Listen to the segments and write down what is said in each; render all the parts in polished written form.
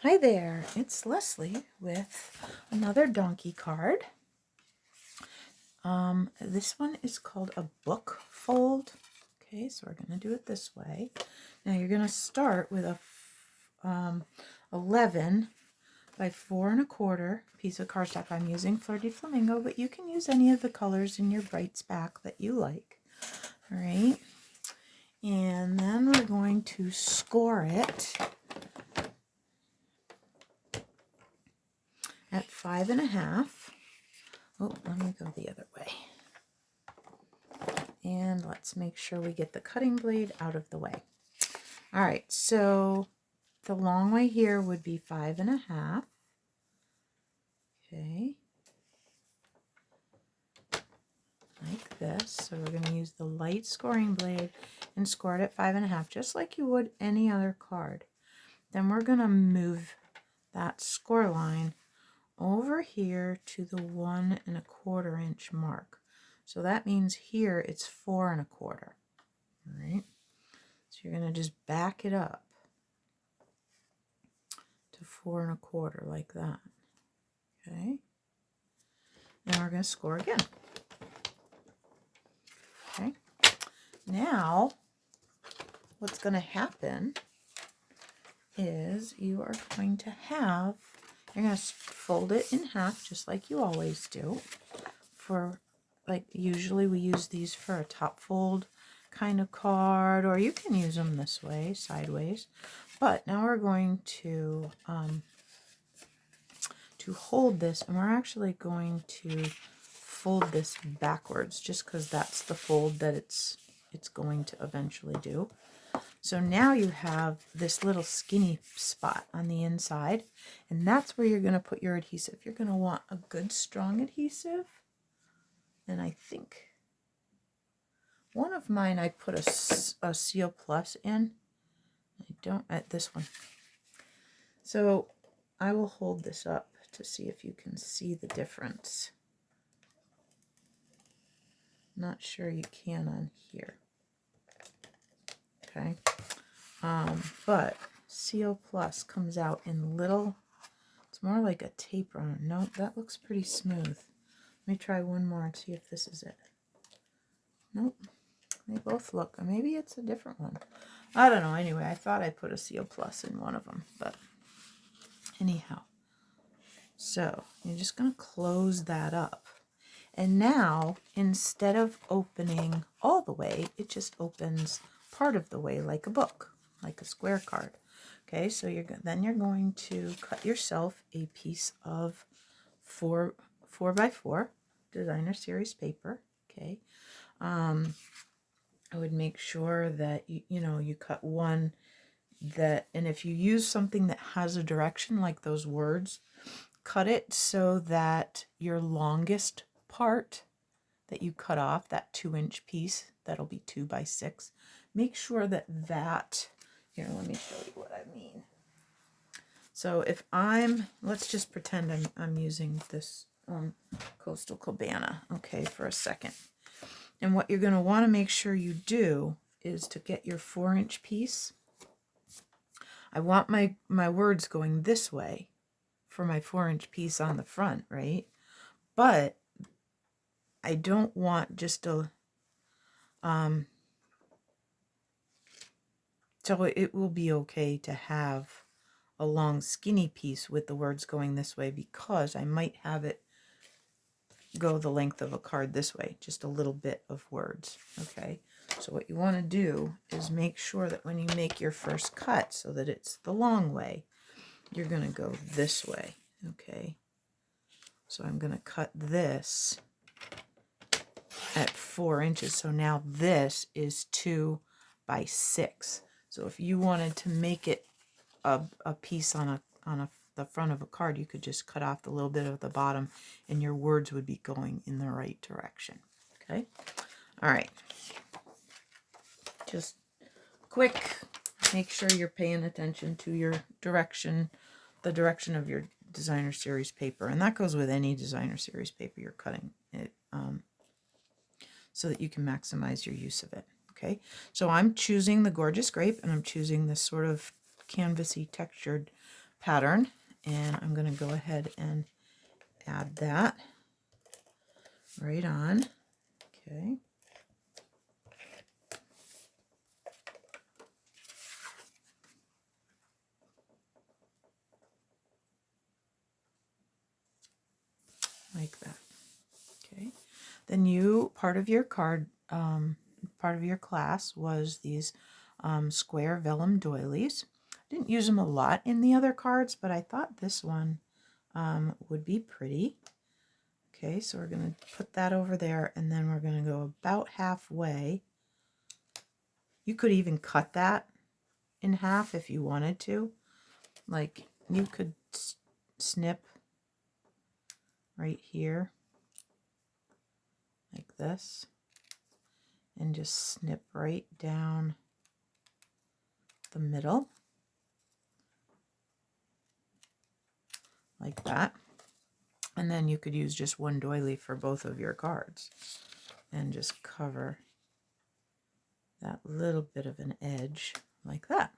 Hi there, it's Leslie with another donkey card. This one is called a Bookfold. Okay, so we're going to do it this way. Now you're going to start with a 11 by 4 1/4 piece of cardstock. I'm using Flirty Flamingo, but you can use any of the colors in your Brights back that you like. All right, and then we're going to score it at 5 1/2. Oh, let me go the other way. And let's make sure we get the cutting blade out of the way. All right, so the long way here would be 5 1/2. Okay. Like this. So we're going to use the light scoring blade and score it at 5 1/2, just like you would any other card. Then we're going to move that score line over here to the 1 1/4 inch mark. So that means here it's 4 1/4. All right. So you're going to just back it up to 4 1/4 like that. Okay. And we're going to score again. Okay. Now, what's going to happen is you are going to have, you're going to fold it in half just like you always do. For, like, usually we use these for a top fold kind of card, or you can use them this way, sideways. But now we're going to hold this, and we're actually going to fold this backwards, just because that's the fold that it's going to eventually do. So now you have this little skinny spot on the inside, and that's where you're going to put your adhesive. You're going to want a good strong adhesive, and I think one of mine I put a Seal Plus in. I don't at this one. So I will hold this up to see if you can see the difference. Not sure you can on here. Okay. But Seal Plus comes out in little, it's more like a tape runner. No, that looks pretty smooth. Let me try one more and see if this is it. Nope. They both look, maybe it's a different one. I don't know. Anyway, I thought I put a Seal Plus in one of them, but anyhow. So you're just going to close that up. And now, instead of opening all the way, it just opens part of the way like a book, like a square card. Okay, so then you're going to cut yourself a piece of 4 by 4 designer series paper. Okay, I would make sure that you cut one that, and if you use something that has a direction like those words, cut it so that your longest part that you cut off, that 2-inch piece, that'll be 2 by 6. Make sure that here, let me show you what I mean. So if let's just pretend I'm using this Coastal Cabana, okay, for a second. And what you're going to want to make sure you do is to get your 4-inch piece. I want my words going this way for my 4-inch piece on the front, right? But I don't want just a, so it will be okay to have a long skinny piece with the words going this way, because I might have it go the length of a card this way, just a little bit of words, okay? So what you want to do is make sure that when you make your first cut so that it's the long way, you're going to go this way, okay? So I'm going to cut this at 4 inches. So now this is 2 by 6. So if you wanted to make it a piece on the front of a card, you could just cut off the little bit of the bottom, and your words would be going in the right direction. Okay. All right. Just quick. Make sure you're paying attention to your direction, the direction of your designer series paper, and that goes with any designer series paper you're cutting it, so that you can maximize your use of it. Okay, so I'm choosing the Gorgeous Grape, and I'm choosing this sort of canvasy textured pattern, and I'm going to go ahead and add that right on. Okay. Like that. Okay. Then part of your card, part of your class was these square vellum doilies. I didn't use them a lot in the other cards, but I thought this one would be pretty. Okay, so we're going to put that over there, and then we're going to go about halfway. You could even cut that in half if you wanted to. Like, you could snip right here, like this, and just snip right down the middle, like that. And then you could use just one doily for both of your cards and just cover that little bit of an edge like that.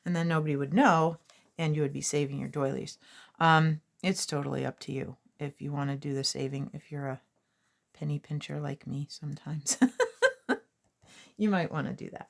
And then nobody would know, and you would be saving your doilies. It's totally up to you if you want to do the saving. If you're a penny pincher like me sometimes, you might want to do that.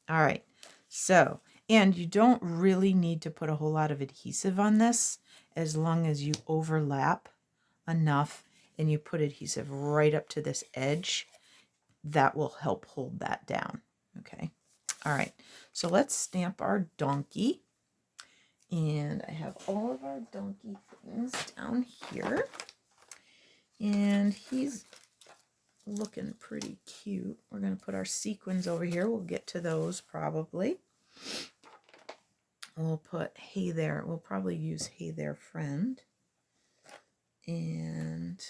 All right. So, and you don't really need to put a whole lot of adhesive on this, as long as you overlap enough and you put adhesive right up to this edge. That will help hold that down. Okay. All right. So let's stamp our donkey. And I have all of our donkey things down here. And he's looking pretty cute. We're going to put our sequins over here. We'll get to those probably. We'll put hey there. We'll probably use hey there friend. And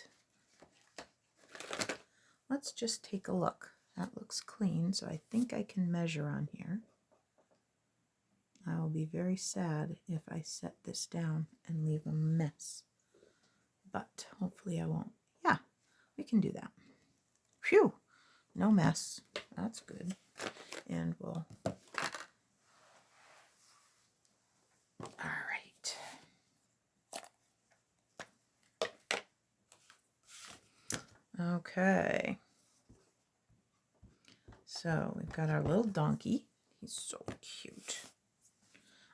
let's just take a look. That looks clean, so I think I can measure on here. I will be very sad if I set this down and leave a mess. But hopefully I won't. Yeah, we can do that. Phew, no mess. That's good. And we'll... All right. Okay. So we've got our little donkey. He's so cute.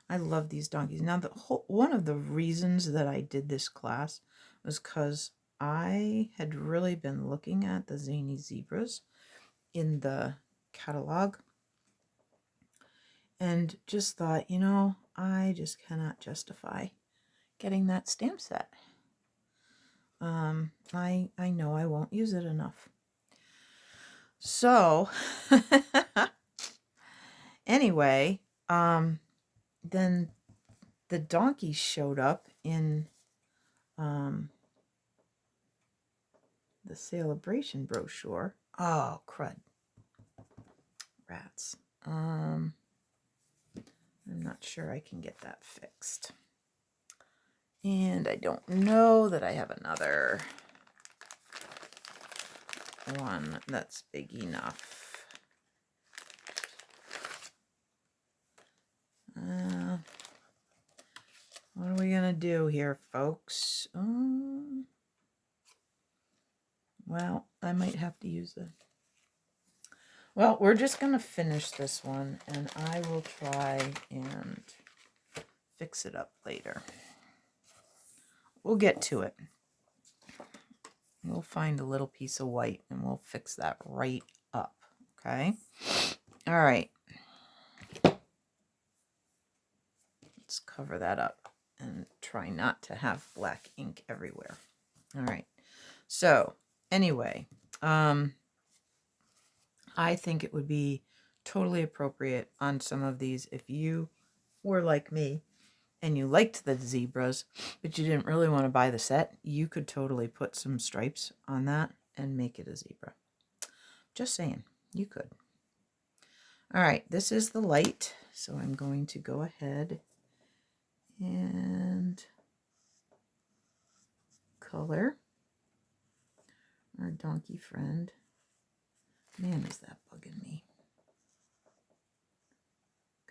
I love these donkeys. Now, one of the reasons that I did this class was because I had really been looking at the zany zebras in the catalog and just thought, you know, I just cannot justify getting that stamp set. I know I won't use it enough. So anyway, then the donkey showed up in the celebration brochure. Oh, crud. Rats. I'm not sure I can get that fixed. And I don't know that I have another one that's big enough. What are we going to do here, folks? Well, I might have to use it. Well, we're just going to finish this one, and I will try and fix it up later. We'll get to it. We'll find a little piece of white, and we'll fix that right up, okay? All right. Let's cover that up and try not to have black ink everywhere. All right. So, anyway, I think it would be totally appropriate on some of these if you were like me and you liked the zebras, but you didn't really want to buy the set, you could totally put some stripes on that and make it a zebra. Just saying, you could. All right, this is the light, so I'm going to go ahead and color our donkey friend. Man, is that bugging me.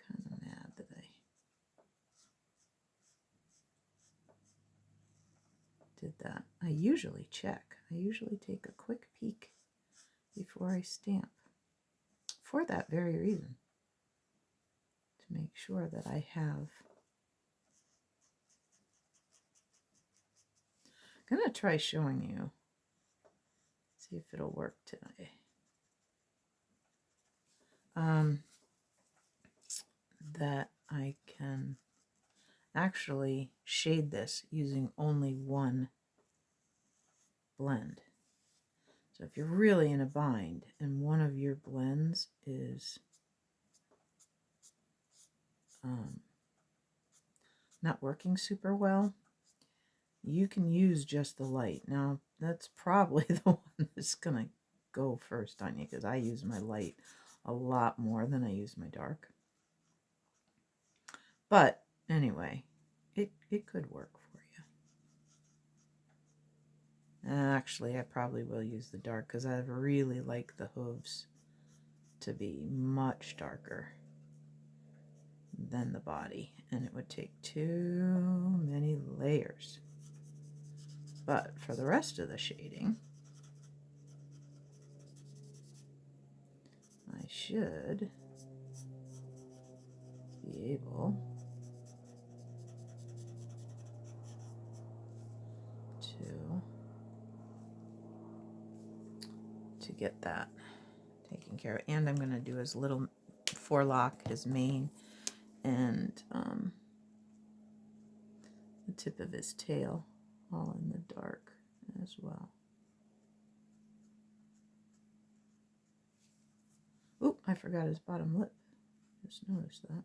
Kind of mad that did that. I usually check. I usually take a quick peek before I stamp for that very reason, to make sure that I have. I'm going to try showing you, see if it'll work today. That I can actually shade this using only one blend. So if you're really in a bind and one of your blends is not working super well, you can use just the light. Now, that's probably the one that's going to go first on you, because I use my light a lot more than I use my dark. But anyway, it could work for you. And actually, I probably will use the dark, because I really like the hooves to be much darker than the body, and it would take too many layers. But for the rest of the shading, I should be able to get that taken care of. And I'm going to do his little forelock, his mane, and the tip of his tail, all in the dark as well. Oop, I forgot his bottom lip. Just noticed that.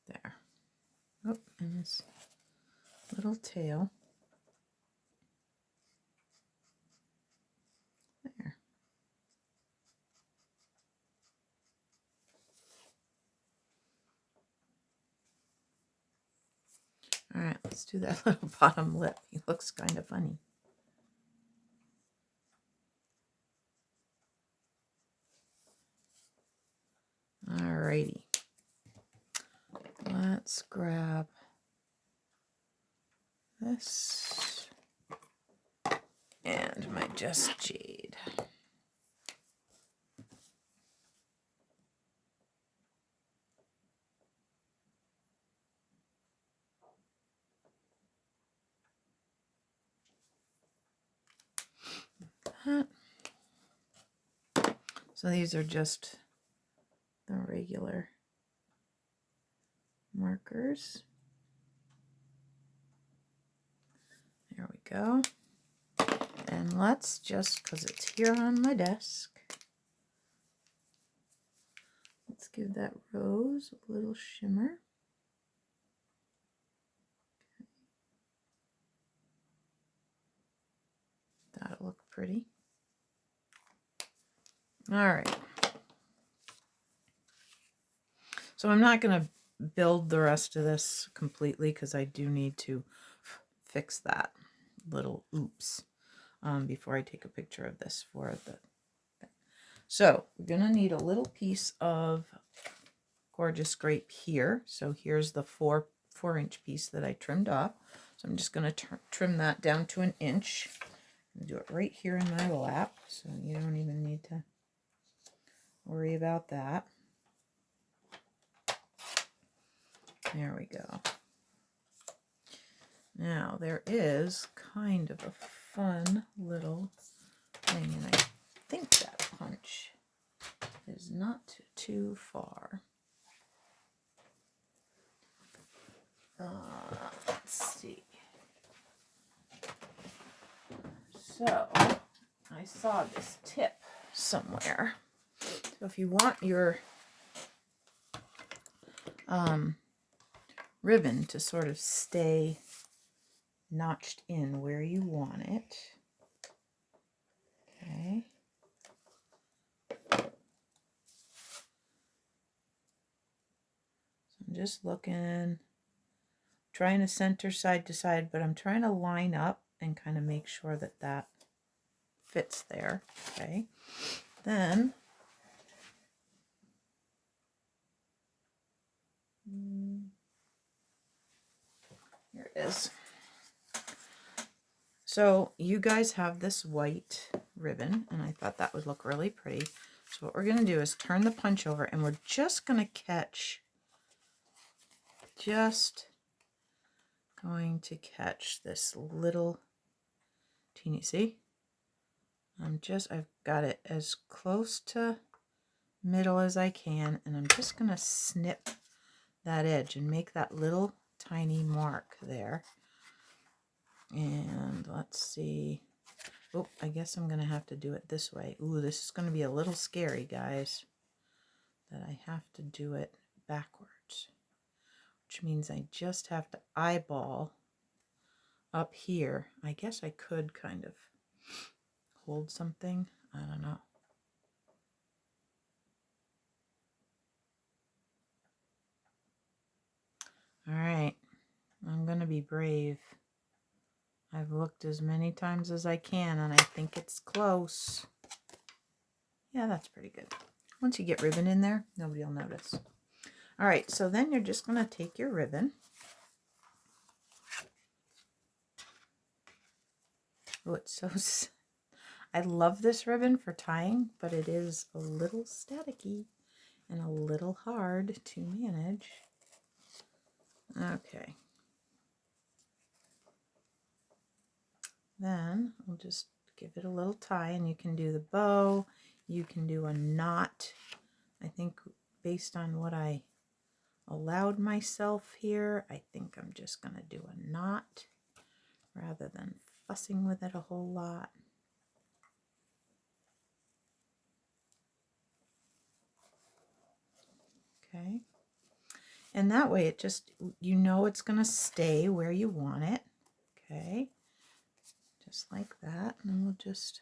There. Oh, and his little tail. There. All right, let's do that little bottom lip. He looks kind of funny. Alrighty. Let's grab this and my Just Jade. So these are just the regular markers. There we go. And let's just, because it's here on my desk, let's give that rose a little shimmer. That'll look pretty. All right. So I'm not going to build the rest of this completely, because I do need to fix that little oops before I take a picture of this for the thing. So we're going to need a little piece of Gorgeous Grape here. So here's the 4-inch piece that I trimmed off. So I'm just going to trim that down to 1 inch. I'm do it right here in my lap, so you don't even need to worry about that. There we go. Now there is kind of a fun little thing, and I think that punch is not too far. Let's see. So I saw this tip somewhere. So if you want your ribbon to sort of stay notched in where you want it, okay, so I'm just looking, trying to center side to side, but I'm trying to line up and kind of make sure that that fits there. Okay, then here it is. So you guys have this white ribbon, and I thought that would look really pretty. So what we're going to do is turn the punch over, and we're just going to catch, this little teeny, see? I've got it as close to middle as I can, and I'm just going to snip that edge and make that little tiny mark there. And let's see. Oh, I guess I'm going to have to do it this way. Ooh, this is going to be a little scary, guys, that I have to do it backwards, which means I just have to eyeball up here. I guess I could kind of hold something. I don't know. All right, I'm going to be brave. I've looked as many times as I can, and I think it's close. Yeah, that's pretty good. Once you get ribbon in there, nobody will notice. All right, so then you're just going to take your ribbon. Oh, it's so... I love this ribbon for tying, but it is a little staticky and a little hard to manage. Okay. Then we'll just give it a little tie, and you can do the bow, you can do a knot. I think based on what I allowed myself here, I think I'm just going to do a knot rather than fussing with it a whole lot. Okay. And that way it just, you know, it's going to stay where you want it. Okay. Just like that. And then we'll just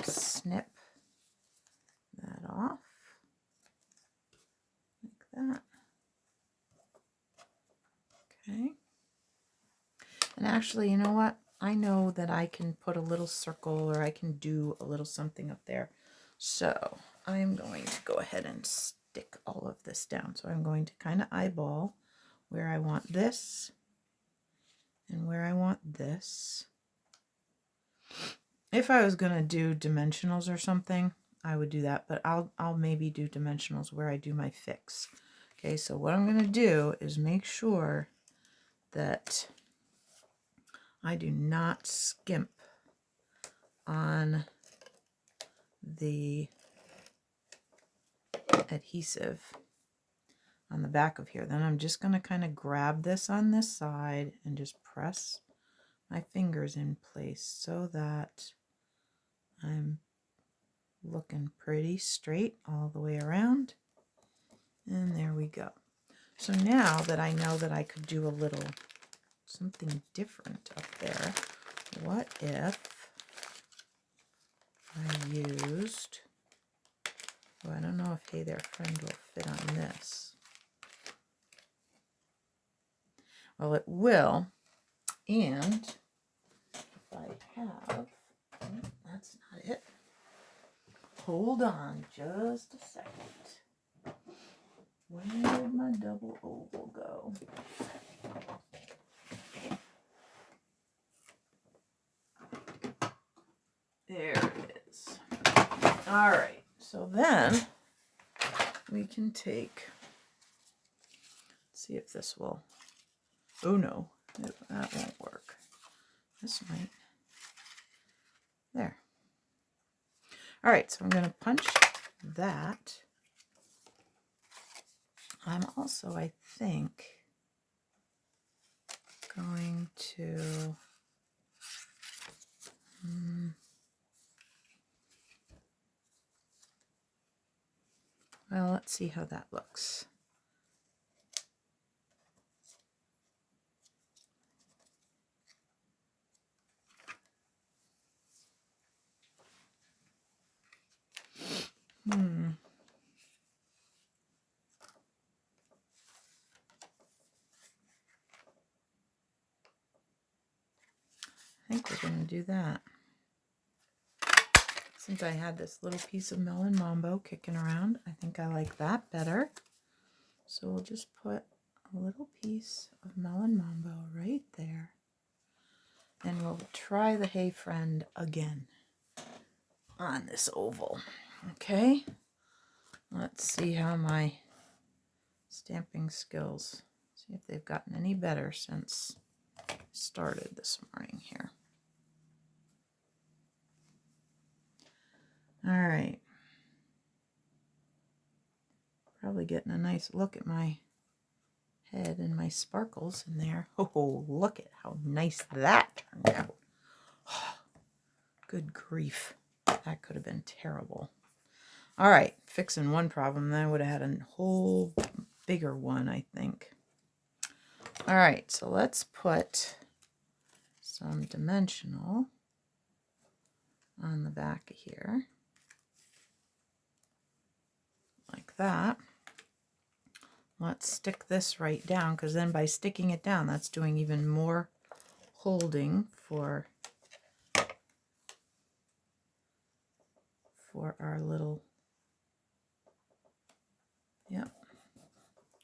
snip that off like that. Okay. And actually, you know what? I know that I can put a little circle, or I can do a little something up there. So I'm going to go ahead and stick all of this down. So I'm going to kind of eyeball where I want this and where I want this. If I was going to do dimensionals or something, I would do that, but I'll maybe do dimensionals where I do my fix. Okay, so what I'm going to do is make sure that I do not skimp on the adhesive on the back of here. Then I'm just going to kind of grab this on this side and just press my fingers in place so that I'm looking pretty straight all the way around. And there we go. So now that I know that I could do a little something different up there, what if I used, well, I don't know if Hey There Friend will fit on this. Well, it will. And if I have, oh, that's not it. Hold on just a second. Where did my double oval go? There it is. All right, so then we can take, let's see if this will, oh no, that won't work. This might, there. All right, so I'm going to punch that. I'm also, I think, going to, well, let's see how that looks. think we're going to do that. Since I had this little piece of Melon Mambo kicking around, I think I like that better. So we'll just put a little piece of Melon Mambo right there. And we'll try the Hey Friend again on this oval. Okay, let's see how my stamping skills, see if they've gotten any better since I started this morning here. All right. Probably getting a nice look at my head and my sparkles in there. Oh, look at how nice that turned out. Good grief. That could have been terrible. All right, fixing one problem, then I would have had a whole bigger one, I think. All right, so let's put some dimensional on the back of here. Like that. Let's stick this right down, because then by sticking it down, that's doing even more holding for our little, yep,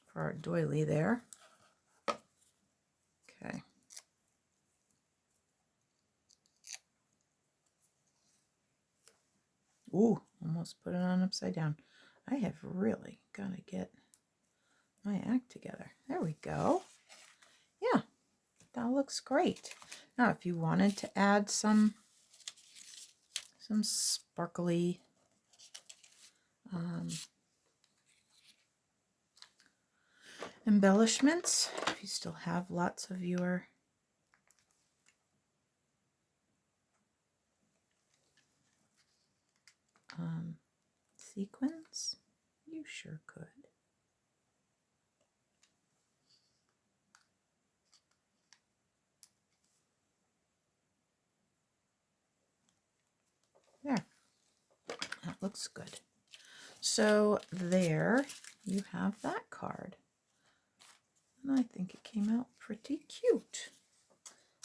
for our doily there. Okay. Ooh, almost put it on upside down. I have really got to get my act together. There we go. Yeah, that looks great. Now, if you wanted to add some sparkly embellishments, if you still have lots of your sequins, you sure could. There, that looks good. So there you have that card. And I think it came out pretty cute.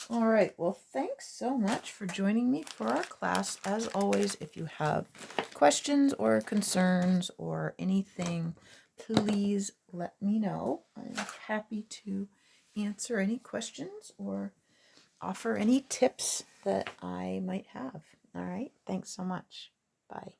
All right, well, thanks so much for joining me for our class. As always, if you have questions or concerns or anything, please let me know. I'm happy to answer any questions or offer any tips that I might have. All right, thanks so much. Bye.